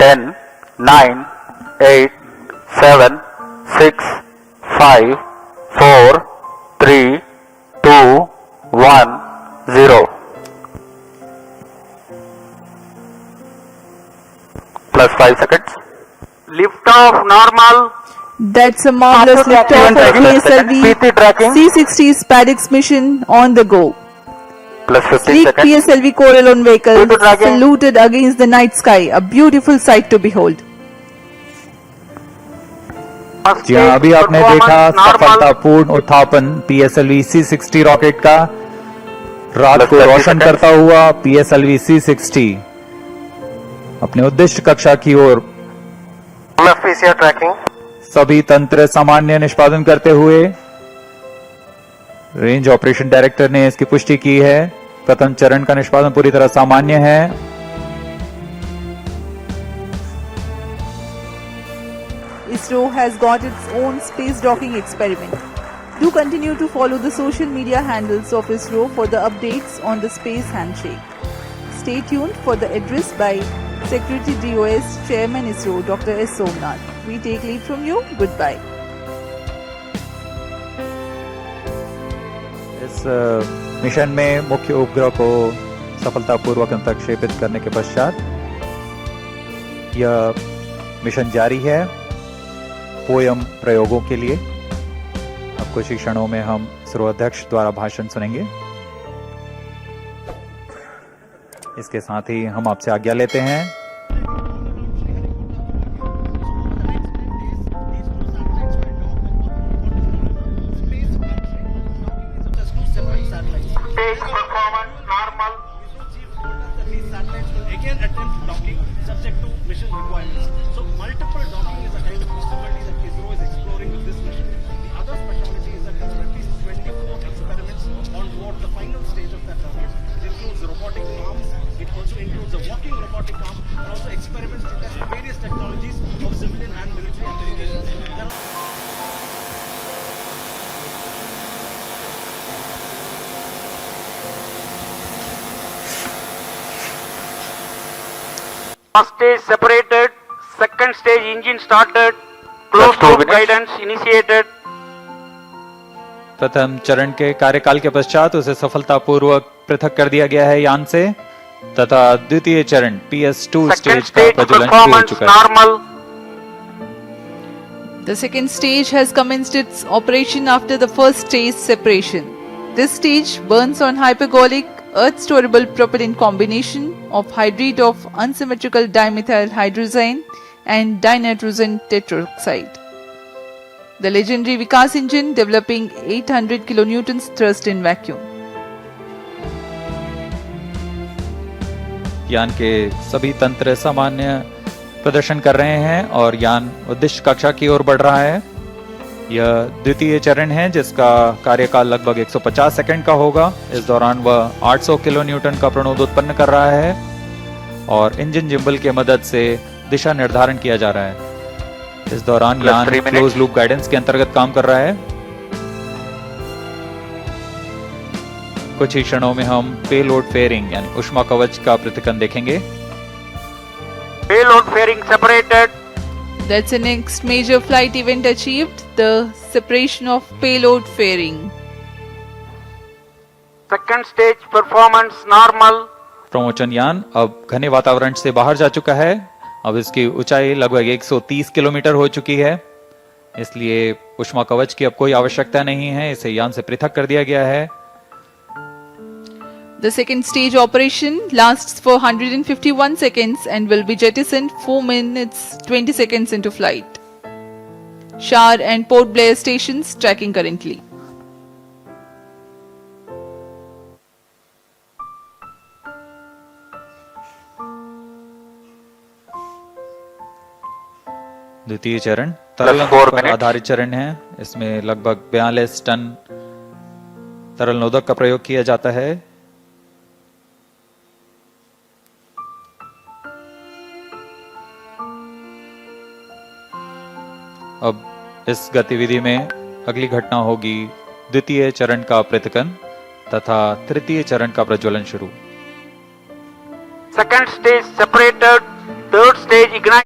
10, 9, 8, 7, 6, 5, 4, 3, 2, 1, 0. Plus 5 seconds. Lift off normal. That's a marvelous liftoff of PSLV PT tracking. C-60's Paddock's mission on the go. Plus 15 Sleek seconds. PSLV Corellon vehicle PT tracking. saluted against the night sky, a beautiful sight to behold. First जी हाँ, stage अभी आपने देखा performance normal. सफलतापूर्ण उत्थापन PSLV C-60 rocket का रात Plus को 30 रोशन seconds. करता हुआ PSLV C-60 अपने उद्दिष्ट कक्षा की ओर PCR tracking. सभी तंत्र सामान्य निष्पादन करते हुए रेंज ऑपरेशन डायरेक्टर ने इसकी पुष्टि की है। प्रथम चरण का निष्पादन पूरी तरह सामान्य है। ISRO has got its own space docking experiment. Do continue to follow the social media handles of ISRO for the updates on the space handshake. Stay tuned for the address by Secretary DOS Chairman ISRO Dr. S. Somnath. We take leave from you. Goodbye. इस mission में मुख्य उपग्रह को सफलतापूर्वक अंतक्षेपित करने के पश्चात यह मिशन जारी है पोयम प्रयोगों के लिए। अब कुछ ही क्षणों में हम इसरो अध्यक्ष द्वारा भाषण सुनेंगे। इसके साथ ही हम आपसे आज्ञा लेते हैं। Stage performance normal. These satellites will again attempt docking subject to mission requirements. So multiple docking is a kind of possibility that ISRO is exploring with this mission. The other specialty is that there are at least 24 experiments on board the final stage of that rocket. It includes robotic arms, it also includes a walking robotic arm, and also experiments to test various technologies of civilian and military applications. There are First stage separated. Second stage engine started. Plus Closed 2 loop minutes. guidance initiated. प्रथम चरण के कार्यकाल के पश्चात उसे सफलतापूर्वक पृथक कर दिया गया है यान से तथा द्वितीय चरण PS2 Second स्टेज का stage प्रज्वलन शुरू हो performance चुका है। normal. The second stage has commenced its operation after the first stage separation. This stage burns on hypergolic earth-storable propellant combination of hydride of unsymmetrical dimethyl hydrazine and dinitrogen tetroxide. The legendary Vikas engine developing 800 kilonewtons thrust in vacuum. यान के सभी तंत्र सामान्य प्रदर्शन कर रहे हैं और यान उद्दिष्ट कक्षा की ओर बढ़ रहा है। यह द्वितीय चरण है जिसका कार्यकाल लगभग 150 सेकंड का होगा। इस दौरान वह 800 किलो न्यूटन का प्रणोद उत्पन्न कर रहा है और इंजन जिम्बल की मदद से दिशा निर्धारण किया जा रहा है। इस दौरान Plus यान 3 minutes. क्लोज लूप गाइडेंस के अंतर्गत काम कर रहा है। कुछ ही क्षणों में हम पेलोड फेयरिंग यानी ऊष्मा कवच का पृथक्करण देखेंगे। Payload fairing separated. That's the next major flight event achieved, the separation of payload fairing. Second stage performance normal. प्रमोचन यान अब घने वातावरण से बाहर जा चुका है। अब इसकी ऊंचाई लगभग 130 किलोमीटर हो चुकी है, इसलिए ऊष्मा कवच की अब कोई आवश्यकता नहीं है। इसे यान से पृथक कर दिया गया है। The second stage operation lasts for 151 seconds and will be jettisoned 4 minutes 20 seconds into flight. Shar and Port Blair stations tracking currently. द्वितीय चरण तरल Plus 4 नोदक पर minutes. आधारित चरण है। इसमें लगभग 42 टन तरल नोदक का प्रयोग किया जाता है। अब इस गतिविधि में अगली घटना होगी द्वितीय चरण का पृथक्करण तथा तृतीय चरण का प्रज्वलन शुरू। Second stage separated. Third stage ignite